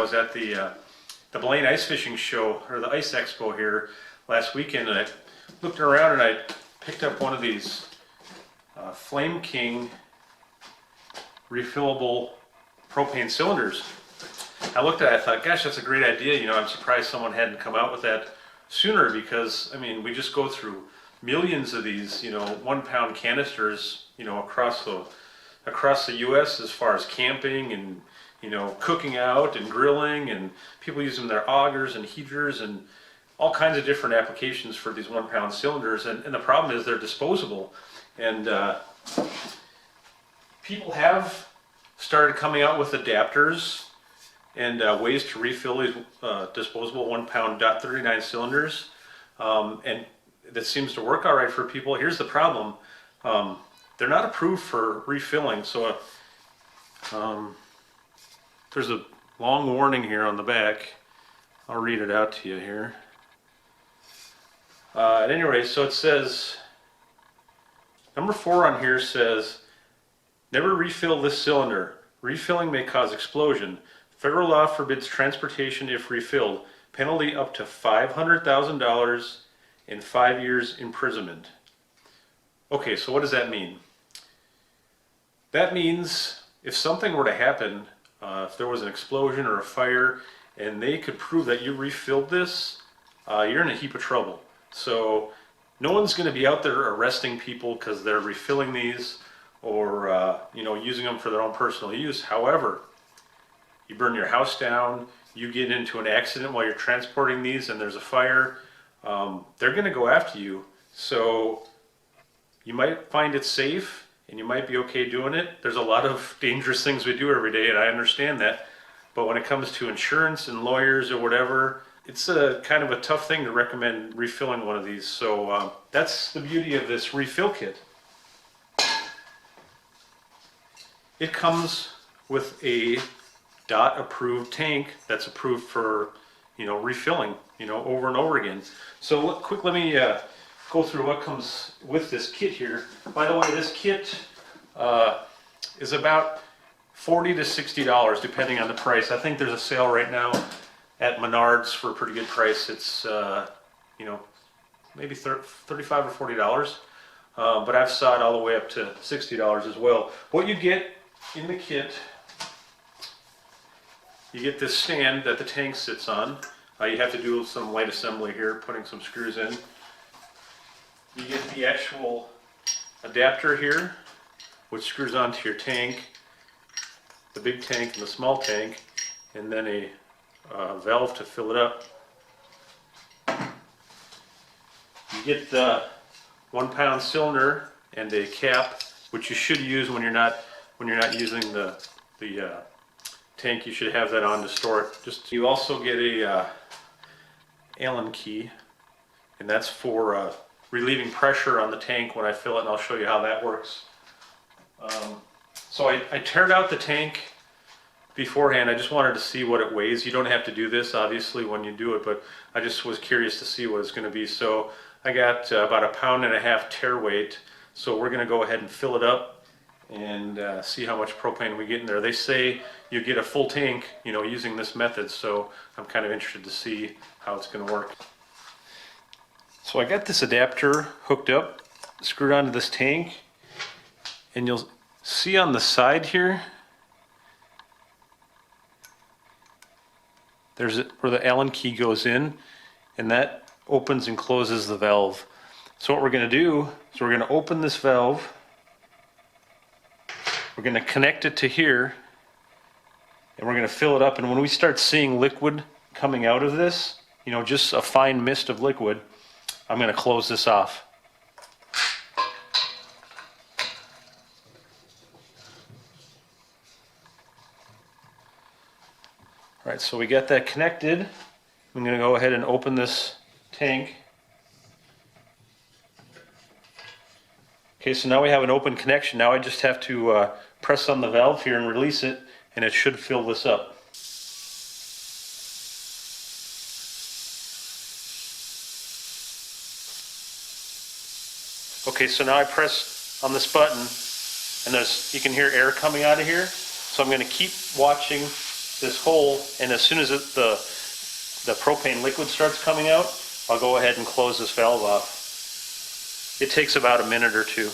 I was at the Blaine Ice Fishing Show, or the Ice Expo here last weekend, and I looked around and I picked up one of these Flame King Refillable propane cylinders. I looked at it, I thought, gosh, that's a great idea. You know, I'm surprised someone hadn't come out with that sooner, because, I mean, we just go through millions of these, you know, 1 pound canisters, you know, across the U.S. as far as camping and, you know, cooking out and grilling, and people using their augers and heaters and all kinds of different applications for these 1 pound cylinders. And the problem is they're disposable. And people have started coming out with adapters and ways to refill these disposable 1 pound .39 cylinders. And that seems to work all right for people. Here's the problem. They're not approved for refilling. So there's a long warning here on the back. I'll read it out to you here. At any rate, so it says, number 4 on here says, never refill this cylinder. Refilling may cause explosion. Federal law forbids transportation if refilled. Penalty up to $500,000 and 5 years imprisonment. Okay, so what does that mean? That means if something were to happen, if there was an explosion or a fire, and they could prove that you refilled this, you're in a heap of trouble. So no one's going to be out there arresting people because they're refilling these or you know, using them for their own personal use. However, you burn your house down, you get into an accident while you're transporting these and there's a fire, they're going to go after you. So you might find it safe and you might be okay doing it. There's a lot of dangerous things we do every day, and I understand that. But when it comes to insurance and lawyers or whatever, it's a kind of a tough thing to recommend refilling one of these. So that's the beauty of this refill kit. It comes with a DOT approved tank that's approved for, you know, refilling, you know, over and over again. So let me go through what comes with this kit here. By the way, this kit is about $40 to $60 depending on the price. I think there's a sale right now at Menards for a pretty good price. It's you know, maybe $35 or $40, but I've saw it all the way up to $60 as well. What you get in the kit, you get this stand that the tank sits on. You have to do some light assembly here, putting some screws in. You get the actual adapter here, which screws onto your tank, the big tank and the small tank, and then a valve to fill it up. You get the 1 pound cylinder and a cap, which you should use when you're not using the tank. You should have that on to store it. You also get a Allen key, and that's for relieving pressure on the tank when I fill it, and I'll show you how that works. So I teared out the tank beforehand. I just wanted to see what it weighs. You don't have to do this obviously when you do it, but I just was curious to see what it's going to be. So I got about 1.5 pound tear weight. So we're going to go ahead and fill it up and see how much propane we get in there. They say you get a full tank, you know, using this method, so I'm kind of interested to see how it's going to work. So I got this adapter hooked up, screwed onto this tank, and you'll see on the side here, there's where the Allen key goes in, and that opens and closes the valve. So what we're going to do is we're going to open this valve, we're going to connect it to here, and we're going to fill it up. And when we start seeing liquid coming out of this, you know, just a fine mist of liquid, I'm going to close this off. All right, so we got that connected. I'm going to go ahead and open this tank. Okay, so now we have an open connection. Now I just have to press on the valve here and release it, and it should fill this up. Okay, so now I press on this button, and you can hear air coming out of here. So I'm going to keep watching this hole, and as soon as the propane liquid starts coming out, I'll go ahead and close this valve off. It takes about a minute or two.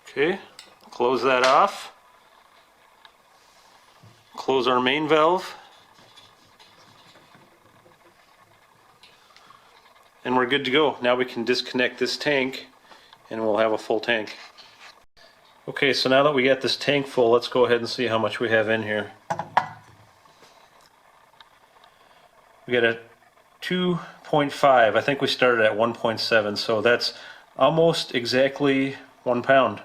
Okay, close that off. Close our main valve. And we're good to go. Now we can disconnect this tank and we'll have a full tank. Okay, so now that we got this tank full, let's go ahead and see how much we have in here. We got a 2.5. I think we started at 1.7, so that's almost exactly 1 pound.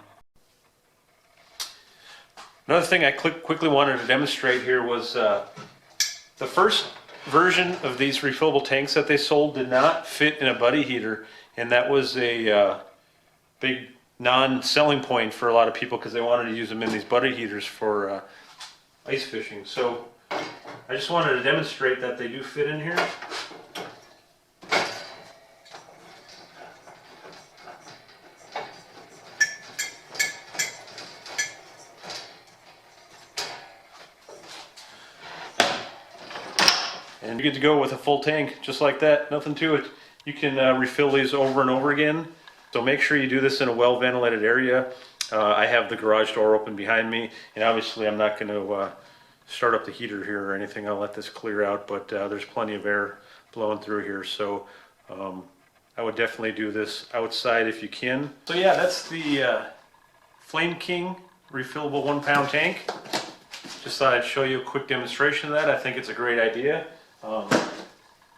Another thing I quickly wanted to demonstrate here was the first version of these refillable tanks that they sold did not fit in a buddy heater, and that was a big non-selling point for a lot of people because they wanted to use them in these buddy heaters for ice fishing. So I just wanted to demonstrate that they do fit in here. And you're good to go with a full tank, just like that, nothing to it. You can refill these over and over again. So make sure you do this in a well-ventilated area. I have the garage door open behind me, and obviously I'm not going to start up the heater here or anything. I'll let this clear out, but there's plenty of air blowing through here. So I would definitely do this outside if you can. So yeah, that's the Flame King Refillable 1 pound tank. Just thought I'd show you a quick demonstration of that. I think it's a great idea.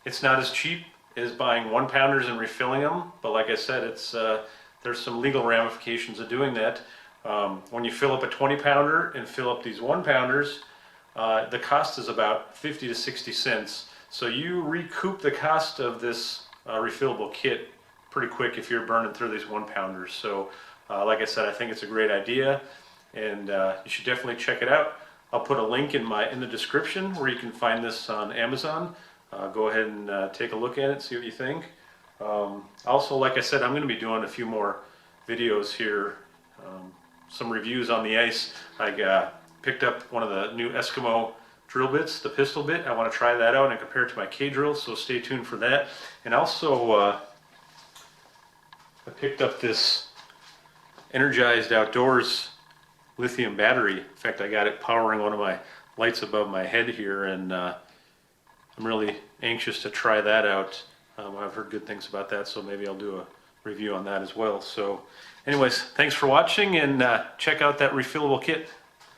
It's not as cheap as buying 1 pounders and refilling them, but like I said, it's there's some legal ramifications of doing that. When you fill up a 20 pounder and fill up these 1 pounders, the cost is about 50 to 60 cents. So you recoup the cost of this refillable kit pretty quick if you're burning through these 1 pounders. So like I said, I think it's a great idea, and you should definitely check it out. I'll put a link in the description where you can find this on Amazon. Go ahead and take a look at it, see what you think. Also, like I said, I'm going to be doing a few more videos here, some reviews on the ice. I picked up one of the new Eskimo drill bits, the pistol bit. I want to try that out and compare it to my K-drill, so stay tuned for that. And also, I picked up this Energized Outdoors lithium battery. In fact, I got it powering one of my lights above my head here, and I'm really anxious to try that out. I've heard good things about that, so maybe I'll do a review on that as well. So anyways, thanks for watching, and check out that refillable kit.